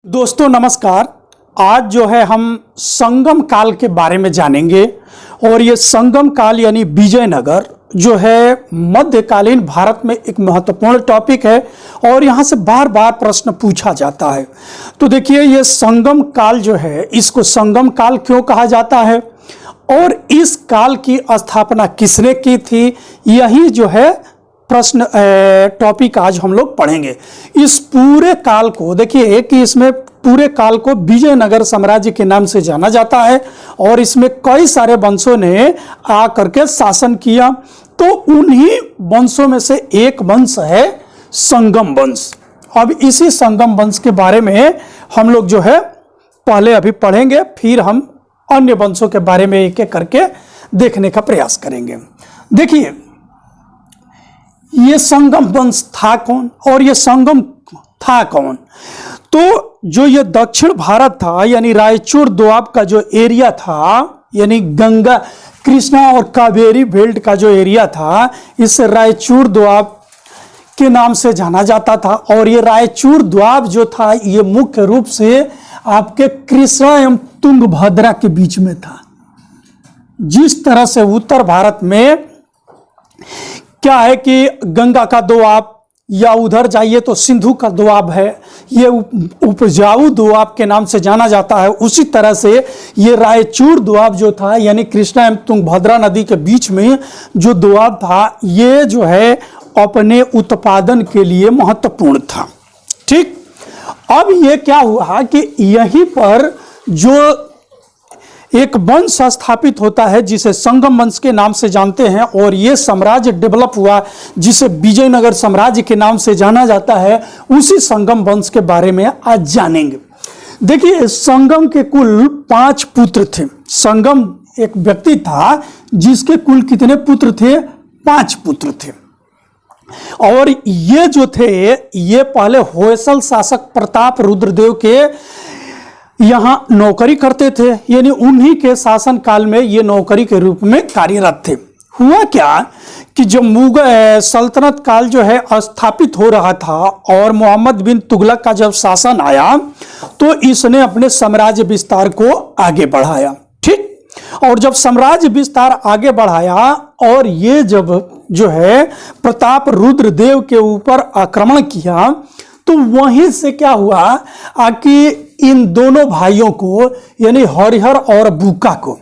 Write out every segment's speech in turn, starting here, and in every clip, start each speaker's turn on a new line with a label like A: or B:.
A: दोस्तों नमस्कार। आज जो है हम संगम काल के बारे में जानेंगे और ये संगम काल यानी विजयनगर जो है मध्यकालीन भारत में एक महत्वपूर्ण टॉपिक है और यहाँ से बार बार प्रश्न पूछा जाता है। तो देखिए ये संगम काल जो है इसको संगम काल क्यों कहा जाता है और इस काल की स्थापना किसने की थी, यही जो है प्रश्न टॉपिक आज हम लोग पढ़ेंगे। इस पूरे काल को देखिए कि इसमें पूरे काल को विजयनगर साम्राज्य के नाम से जाना जाता है और इसमें कई सारे वंशों ने आकर के शासन किया। तो उन्हीं वंशों में से एक वंश है संगम वंश। अब इसी संगम वंश के बारे में हम लोग जो है पहले अभी पढ़ेंगे, फिर हम अन्य वंशों के बारे में एक एक करके देखने का प्रयास करेंगे। देखिए ये संगम वंश था कौन और ये संगम था कौन। तो जो ये दक्षिण भारत था यानी रायचूर दोआब का जो एरिया था, यानी गंगा कृष्णा और कावेरी बेल्ट का जो एरिया था, इस रायचूर दोआब के नाम से जाना जाता था। और ये रायचूर दोआब जो था ये मुख्य रूप से आपके कृष्णा एवं तुंगभद्रा के बीच में था। जिस तरह से उत्तर भारत में क्या है कि गंगा का दोआब या उधर जाइए तो सिंधु का दोआब है, ये उपजाऊ दोआब के नाम से जाना जाता है, उसी तरह से ये रायचूर दोआब जो था यानी कृष्णा एवं तुंगभद्रा नदी के बीच में जो दोआब था ये जो है अपने उत्पादन के लिए महत्वपूर्ण था। ठीक, अब ये क्या हुआ कि यहीं पर जो एक वंश स्थापित होता है जिसे संगम वंश के नाम से जानते हैं और ये साम्राज्य डेवलप हुआ जिसे विजयनगर साम्राज्य के नाम से जाना जाता है। उसी संगम वंश के बारे में आज जानेंगे। देखिए संगम के कुल 5 पुत्र थे। संगम एक व्यक्ति था जिसके कुल कितने पुत्र थे? 5 पुत्र थे। और ये जो थे ये पहले होयसल शासक प्रताप रुद्रदेव के यहाँ नौकरी करते थे, यानी उन्हीं के शासन काल में ये नौकरी के रूप में कार्यरत थे। हुआ क्या कि जब मुगल सल्तनत काल जो है स्थापित हो रहा था और मोहम्मद बिन तुगलक का जब शासन आया तो इसने अपने साम्राज्य विस्तार को आगे बढ़ाया। ठीक, और जब साम्राज्य विस्तार आगे बढ़ाया और ये जब जो है प्रताप रुद्रदेव के ऊपर आक्रमण किया तो वहीं से क्या हुआ कि इन दोनों भाइयों को यानी हरिहर और बुका को,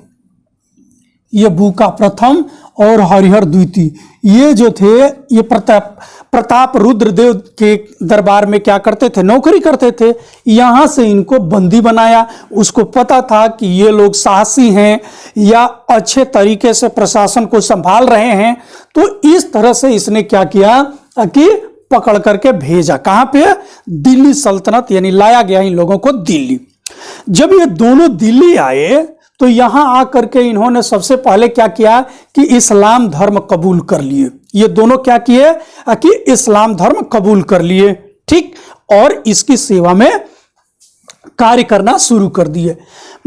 A: ये बुका प्रथम और हरिहर द्वितीय, ये जो थे ये प्रताप रुद्रदेव के दरबार में क्या करते थे? नौकरी करते थे। यहाँ से इनको बंदी बनाया। उसको पता था कि ये लोग साहसी हैं या अच्छे तरीके से प्रशासन को संभाल रहे हैं, तो इस तरह से इसने क्या किया कि पकड़ करके भेजा। कहां पे? दिल्ली सल्तनत, यानी लाया गया इन लोगों को दिल्ली। जब ये दोनों दिल्ली आए तो यहां आकर के इन्होंने सबसे पहले क्या किया कि इस्लाम धर्म कबूल कर लिए। ये दोनों क्या किए कि इस्लाम धर्म कबूल कर लिए। ठीक, और इसकी सेवा में कार्य करना शुरू कर दिए।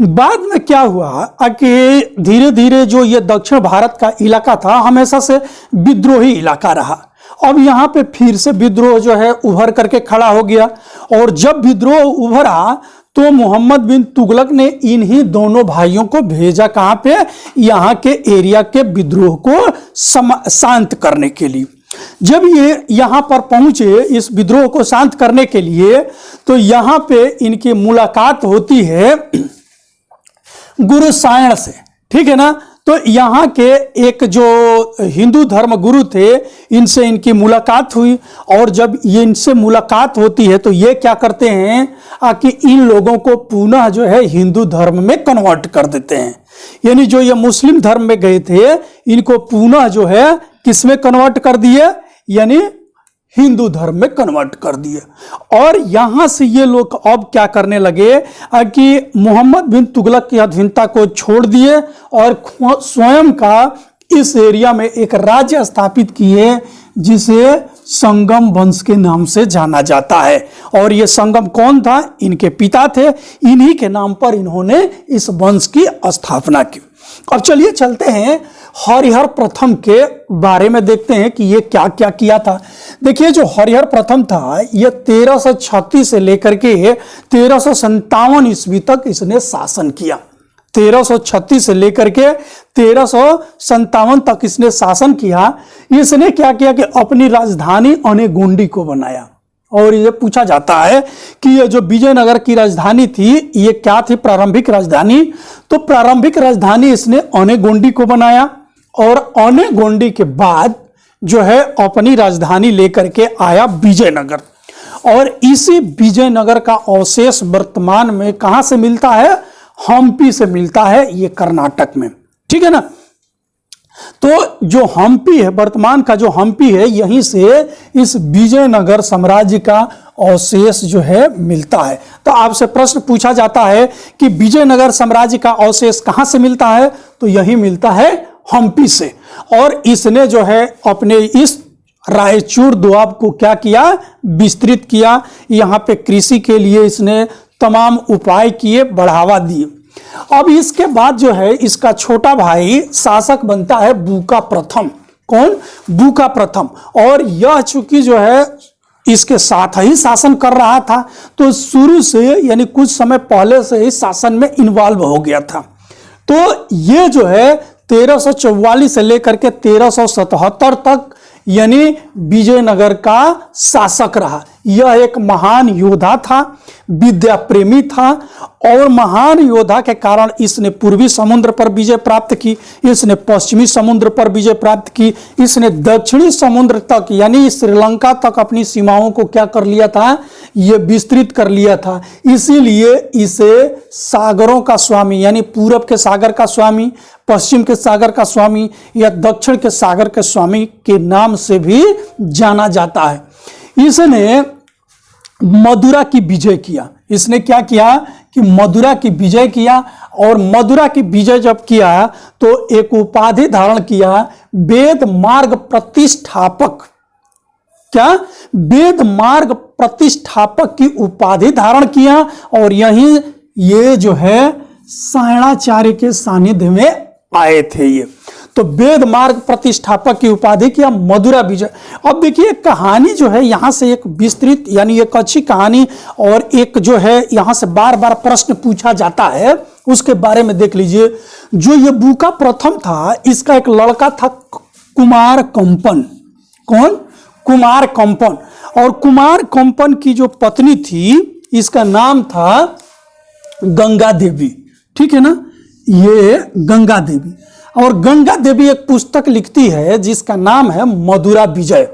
A: बाद में क्या हुआ कि धीरे धीरे जो ये दक्षिण भारत का इलाका था हमेशा से विद्रोही इलाका रहा। अब यहाँ पे फिर से विद्रोह जो है उभर करके खड़ा हो गया और जब विद्रोह उभरा तो मोहम्मद बिन तुगलक ने इन्हीं दोनों भाइयों को भेजा। कहाँ पे? यहाँ के एरिया के विद्रोह को शांत करने के लिए। जब ये यहाँ पर पहुंचे इस विद्रोह को शांत करने के लिए तो यहाँ पे इनकी मुलाकात होती है गुरु सायण से। ठीक है ना? तो यहाँ के एक जो हिंदू धर्म गुरु थे इनसे इनकी मुलाकात हुई और जब ये इनसे मुलाकात होती है तो ये क्या करते हैं कि इन लोगों को पुनः जो है हिंदू धर्म में कन्वर्ट कर देते हैं। यानी जो ये मुस्लिम धर्म में गए थे इनको पुनः जो है किसमें कन्वर्ट कर दिए? यानी हिंदू धर्म में कन्वर्ट कर दिए। और यहां से ये लोग अब क्या करने लगे कि मोहम्मद बिन तुगलक की अधीनता को छोड़ दिए और स्वयं का इस एरिया में एक राज्य स्थापित किए जिसे संगम वंश के नाम से जाना जाता है। और ये संगम कौन था? इनके पिता थे। इन्हीं के नाम पर इन्होंने इस वंश की स्थापना की। अब चलिए चलते हैं हरिहर प्रथम के बारे में देखते हैं कि ये क्या क्या किया था। देखिए जो हरिहर प्रथम था ये 1336 से लेकर के 1357 ईस्वी तक इसने शासन किया। 1336 से लेकर के 1357 तक इसने शासन किया। इसने क्या किया कि अपनी राजधानी अनेगुंडी को बनाया। और ये पूछा जाता है कि ये जो विजयनगर की राजधानी थी ये क्या थी प्रारंभिक राजधानी, तो प्रारंभिक राजधानी इसने अनेगुंडी को बनाया और अनेगुंडी के बाद जो है अपनी राजधानी लेकर के आया विजयनगर। और इसी विजयनगर का अवशेष वर्तमान में कहां से मिलता है, हम्पी से मिलता है, ये कर्नाटक में, ठीक है ना। तो जो हम्पी है, वर्तमान का जो हम्पी है, यहीं से इस विजयनगर साम्राज्य का अवशेष जो है मिलता है। तो आपसे प्रश्न पूछा जाता है कि विजयनगर साम्राज्य का अवशेष कहां से मिलता है, तो यही मिलता है हम्पी से। और इसने जो है अपने इस रायचूर दोआब को क्या किया, विस्तृत किया। यहाँ पे कृषि के लिए इसने तमाम उपाय किए, बढ़ावा दिए। अब इसके बाद जो है इसका छोटा भाई शासक बनता है बूका प्रथम। कौन, बूका प्रथम। और यह चूंकि जो है इसके साथ ही शासन कर रहा था तो शुरू से यानी कुछ समय पहले से ही शासन में इन्वॉल्व हो गया था। तो ये जो है 1344 से लेकर के 1377 तक यानी विजयनगर का शासक रहा। यह एक महान योद्धा था, विद्या प्रेमी था और महान योद्धा के कारण इसने पूर्वी समुद्र पर विजय प्राप्त की, इसने पश्चिमी समुद्र पर विजय प्राप्त की, इसने दक्षिणी समुद्र तक यानी श्रीलंका तक अपनी सीमाओं को क्या कर लिया था, ये विस्तृत कर लिया था। इसीलिए इसे सागरों का स्वामी यानी पूरब के सागर का स्वामी, पश्चिम के सागर का स्वामी या दक्षिण के सागर के स्वामी के नाम से भी जाना जाता है। इसने मदुरा की विजय किया। इसने क्या किया कि मदुरा की विजय किया और मदुरा की विजय जब किया तो एक उपाधि धारण किया, वेद मार्ग प्रतिष्ठापक। क्या, वेद मार्ग प्रतिष्ठापक की उपाधि धारण किया। और यही ये जो है सायणाचार्य के सानिध्य में आए थे ये। तो वेद मार्ग प्रतिष्ठापक की उपाधि किया, मदुरा विजय। अब देखिए कहानी जो है यहां से एक विस्तृत यानी एक अच्छी कहानी और एक जो है यहां से बार बार प्रश्न पूछा जाता है उसके बारे में देख लीजिए। जो ये बूका प्रथम था इसका एक लड़का था कुमार कंपन। कौन, कुमार कंपन। और कुमार कंपन की जो पत्नी थी इसका नाम था गंगा देवी, ठीक है ना, ये गंगा देवी। और गंगा देवी एक पुस्तक लिखती है जिसका नाम है मदुरा विजय।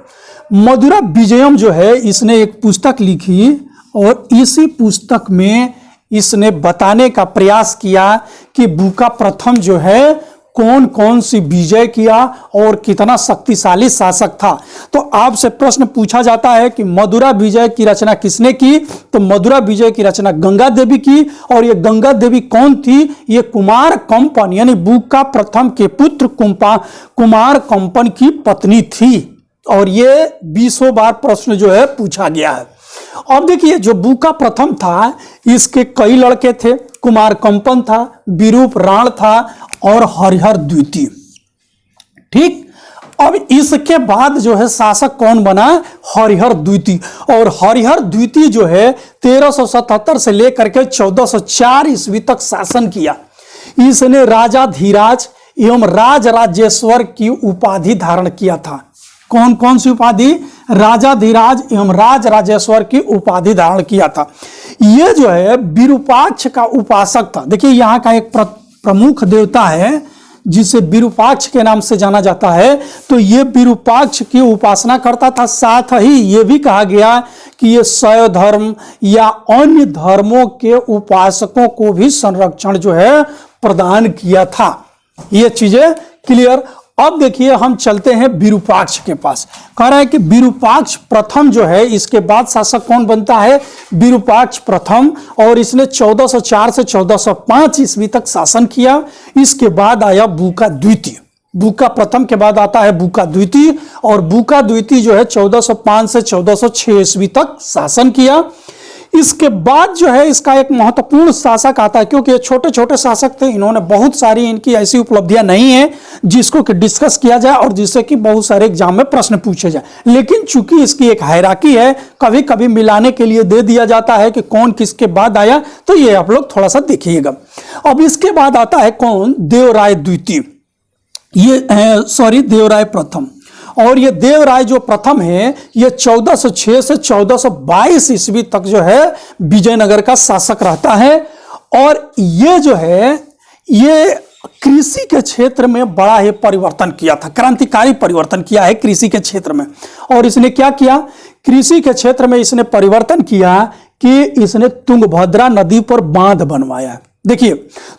A: मदुरा विजयम जो है इसने एक पुस्तक लिखी और इसी पुस्तक में इसने बताने का प्रयास किया कि बूका प्रथम जो है कौन कौन सी विजय किया और कितना शक्तिशाली शासक था। तो आपसे प्रश्न पूछा जाता है कि मदुरा विजय की रचना किसने की, तो मदुरा विजय की रचना गंगा देवी की। और ये गंगा देवी कौन थी, ये कुमार कंपन यानी बूका प्रथम के पुत्र कुमार कंपन की पत्नी थी। और ये 20 बार प्रश्न जो है पूछा गया है। अब देखिए जो बूका प्रथम था इसके कई लड़के थे, कुमार कंपन था, विरूप राण था और हरिहर द्वितीय। ठीक, अब इसके बाद जो है शासक कौन बना, हरिहर द्वितीय। और हरिहर द्वितीय जो है 1377 से लेकर के 1404 ईस्वी तक शासन किया। इसने राजा धीराज एवं राज राजेश्वर की उपाधि धारण किया था। कौन कौन सी उपाधि, राजा धीराज एवं राज राजेश्वर की उपाधि धारण किया था। यह जो है विरूपाक्ष का उपासक था। देखिए यहाँ का एक प्रमुख देवता है जिसे विरूपाक्ष के नाम से जाना जाता है। तो ये विरूपाक्ष की उपासना करता था। साथ ही ये भी कहा गया कि ये शैव धर्म या अन्य धर्मों के उपासकों को भी संरक्षण जो है प्रदान किया था। ये चीजें क्लियर। अब देखिए हम चलते हैं विरूपाक्ष के पास। कह रहा है कि विरूपाक्ष प्रथम जो है इसके बाद शासक कौन बनता है, विरूपाक्ष प्रथम। और इसने 1404 से 1405 ईस्वी तक शासन किया। इसके बाद आया बूका द्वितीय। बूका प्रथम के बाद आता है बूका द्वितीय। और बूका द्वितीय जो है 1405 से 1406 ईस्वी तक शासन किया। इसके बाद जो है इसका एक महत्वपूर्ण शासक आता है, क्योंकि ये छोटे छोटे शासक थे, इन्होंने बहुत सारी इनकी ऐसी उपलब्धियां नहीं है जिसको कि डिस्कस किया जाए और जिससे कि बहुत सारे एग्जाम में प्रश्न पूछे जाए। लेकिन चूंकि इसकी एक हायरार्की है, कभी कभी मिलाने के लिए दे दिया जाता है कि कौन किसके बाद आया, तो ये आप लोग थोड़ा सा देखिएगा। अब इसके बाद आता है कौन, देवराय द्वितीय, ये देवराय प्रथम। और ये देवराय जो प्रथम है ये 1406 से 1422 ईस्वी तक जो है विजयनगर का शासक रहता है। और ये जो है ये कृषि के क्षेत्र में बड़ा ही परिवर्तन किया था, क्रांतिकारी परिवर्तन किया है कृषि के क्षेत्र में। और इसने क्या किया, कृषि के क्षेत्र में इसने परिवर्तन किया कि इसने तुंगभद्रा नदी पर बांध बनवाया। देखिए,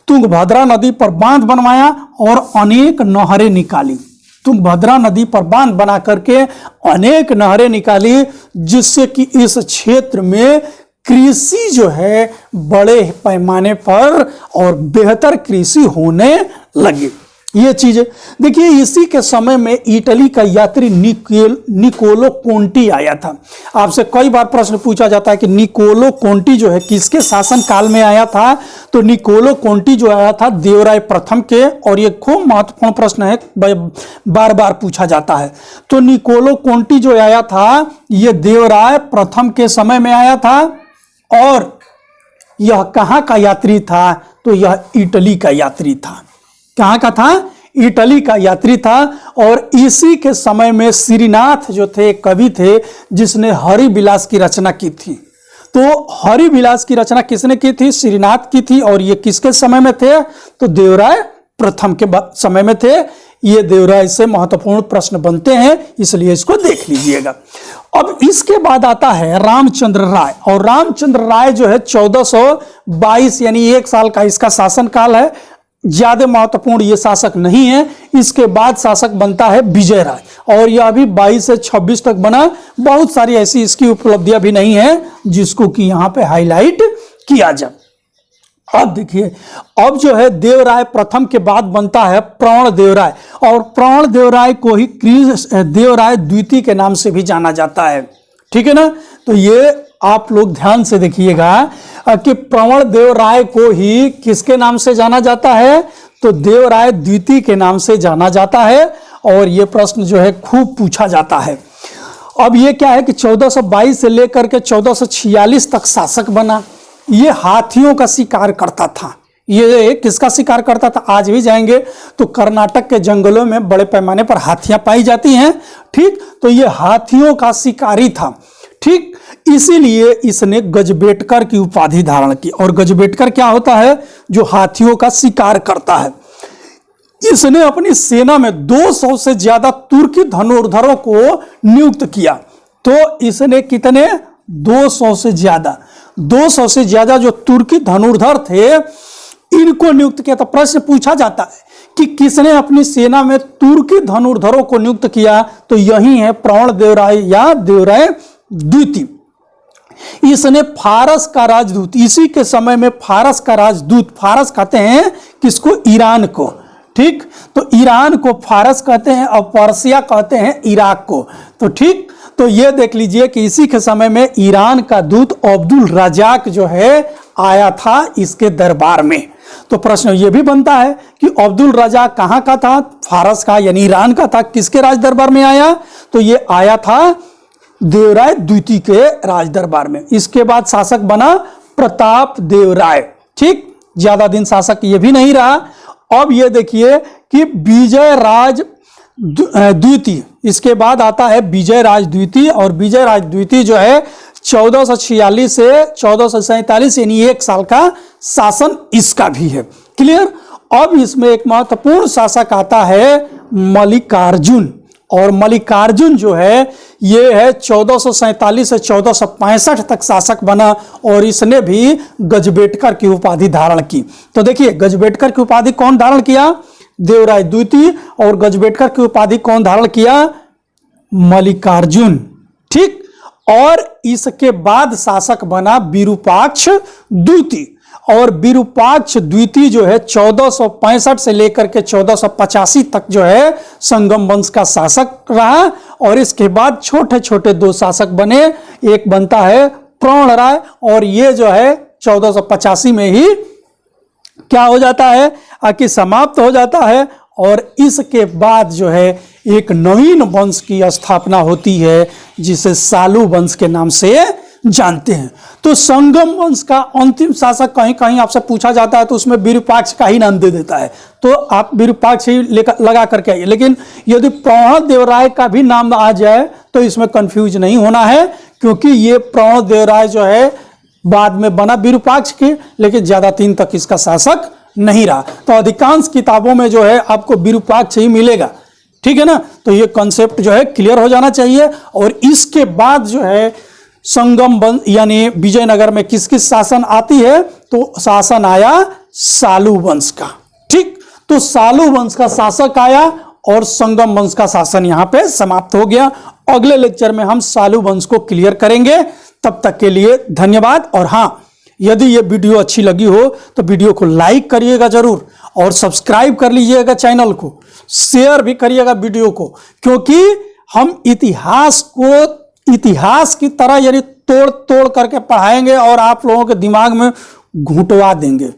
A: तुंगभद्रा नदी पर बांध बनवाया और अनेक नहरें निकाली। तुंगभद्रा नदी पर बांध बना करके अनेक नहरें निकाली, जिससे कि इस क्षेत्र में कृषि जो है बड़े पैमाने पर और बेहतर कृषि होने लगी। ये चीज देखिए, इसी के समय में इटली का यात्री निकोलो कोंटी आया था। आपसे कई बार प्रश्न पूछा जाता है कि निकोलो कोंटी जो है किसके शासन काल में आया था, तो निकोलो कोंटी जो आया था देवराय प्रथम के। और ये खूब महत्वपूर्ण प्रश्न है, बार बार पूछा जाता है। तो निकोलो कोंटी जो आया था ये देवराय प्रथम के समय में आया था। और यह कहाँ का यात्री था, तो यह इटली का यात्री था। कहाँ का था, इटली का यात्री था। और इसी के समय में श्रीनाथ जो थे कवि थे, जिसने हरिविलास की रचना की थी। तो हरिविलास की रचना किसने की थी, श्रीनाथ की थी। और ये किसके समय में थे, तो देवराय प्रथम के समय में थे। ये देवराय से महत्वपूर्ण प्रश्न बनते हैं, इसलिए इसको देख लीजिएगा। अब इसके बाद आता है रामचंद्र राय। और रामचंद्र राय जो है 1422 यानी 1 साल का इसका शासन काल है, ज्यादा महत्वपूर्ण ये शासक नहीं है। इसके बाद शासक बनता है विजय राय, और यह अभी 22 से 26 तक बना। बहुत सारी ऐसी इसकी उपलब्धियां भी नहीं है जिसको कि यहां पे हाईलाइट किया जाए। अब देखिए, अब जो है देवराय प्रथम के बाद बनता है प्रण देवराय। और प्रण देवराय को ही देवराय द्वितीय के नाम से भी जाना जाता है। ठीक है ना, तो ये आप लोग ध्यान से देखिएगा कि प्रवण देवराय को ही किसके नाम से जाना जाता है, तो देवराय द्वितीय के नाम से जाना जाता है। और ये प्रश्न जो है खूब पूछा जाता है। अब ये क्या है कि 1422 से लेकर के 1446 तक शासक बना। ये हाथियों का शिकार करता था। ये किसका शिकार करता था, आज भी जाएंगे तो कर्नाटक के जंगलों में बड़े पैमाने पर हाथियां पाई जाती हैं। ठीक, तो ये हाथियों का शिकारी था। ठीक, इसीलिए इसने गजबेटकर की उपाधि धारण की। और गजबेटकर क्या होता है, जो हाथियों का शिकार करता है। इसने अपनी सेना में 200 से ज्यादा तुर्की धनुर्धरों को नियुक्त किया। तो इसने कितने, 200 से ज्यादा जो तुर्की धनुर्धर थे इनको नियुक्त किया। तो प्रश्न पूछा जाता है कि किसने अपनी सेना में तुर्की धनुर्धरों को नियुक्त किया, तो यही है प्रण देवराय या देवराय द्वितीय। इसने फारस का राजदूत, इसी के समय में फारस का राजदूत, फारस कहते हैं किसको, ईरान को। ठीक, तो ईरान को फारस कहते हैं और पर्सिया कहते हैं इराक को। तो ठीक, तो ये देख लीजिए कि इसी के समय में ईरान का दूत अब्दुल रजाक जो है आया था इसके दरबार में। तो प्रश्न ये भी बनता है कि अब्दुल रजाक कहाँ का था, फारस का यानी ईरान का था। किसके राज दरबार में आया, तो ये आया था देवराय द्वितीय के राज दरबार में। इसके बाद शासक बना प्रताप देव राय। ठीक, ज्यादा दिन शासक ये भी नहीं रहा। अब ये देखिए कि विजय राज द्वितीय, इसके बाद आता है विजय राज द्वितीय। और विजय राज द्वितीय जो है 1446 से 1447 यानी 1 साल का शासन इसका भी है। क्लियर। अब इसमें एक महत्वपूर्ण शासक आता है मल्लिकार्जुन। और मल्लिकार्जुन जो है ये है 1447 से 1465 तक शासक बना। और इसने भी गजबेटकर की उपाधि धारण की। तो देखिए, गजबेटकर की उपाधि कौन धारण किया, देवराय द्वितीय। और गजबेटकर की उपाधि कौन धारण किया, मल्लिकार्जुन। ठीक, और इसके बाद शासक बना विरूपाक्ष द्वितीय। और विरूपाक्ष द्वितीय जो है 1465 से लेकर के 1485 तक जो है संगम वंश का शासक रहा। और इसके बाद छोटे छोटे 2 शासक बने। एक बनता है प्रौढ़ राय, और ये जो है 1485 में ही क्या हो जाता है कि समाप्त हो जाता है। और इसके बाद जो है एक नवीन वंश की स्थापना होती है जिसे सालू वंश के नाम से जानते हैं। तो संगम वंश का अंतिम शासक कहीं कहीं आपसे पूछा जाता है तो उसमें विरूपाक्ष का ही नाम दे देता है, तो आप विरूपाक्ष ही लगा करके आइए। लेकिन यदि प्रौढ़देव राय का भी नाम आ जाए तो इसमें कंफ्यूज नहीं होना है, क्योंकि ये प्रौढ़देव राय जो है बाद में बना विरूपाक्ष के, लेकिन ज्यादा दिन तक इसका शासक नहीं रहा। तो अधिकांश किताबों में जो है आपको विरूपाक्ष ही मिलेगा, ठीक है ना। तो ये कॉन्सेप्ट जो है क्लियर हो जाना चाहिए। और इसके बाद जो है संगम वंश यानी विजयनगर में किस किस शासन आती है, तो शासन आया सालू वंश का। ठीक, तो सालू वंश का शासक आया और संगम वंश का शासन यहां पे समाप्त हो गया। अगले लेक्चर में हम सालू वंश को क्लियर करेंगे। तब तक के लिए धन्यवाद। और हाँ, यदि ये वीडियो अच्छी लगी हो तो वीडियो को लाइक करिएगा जरूर, और सब्सक्राइब कर लीजिएगा चैनल को, शेयर भी करिएगा वीडियो को, क्योंकि हम इतिहास को इतिहास की तरह यानी तोड़ तोड़ करके पढ़ाएंगे और आप लोगों के दिमाग में घुटवा देंगे।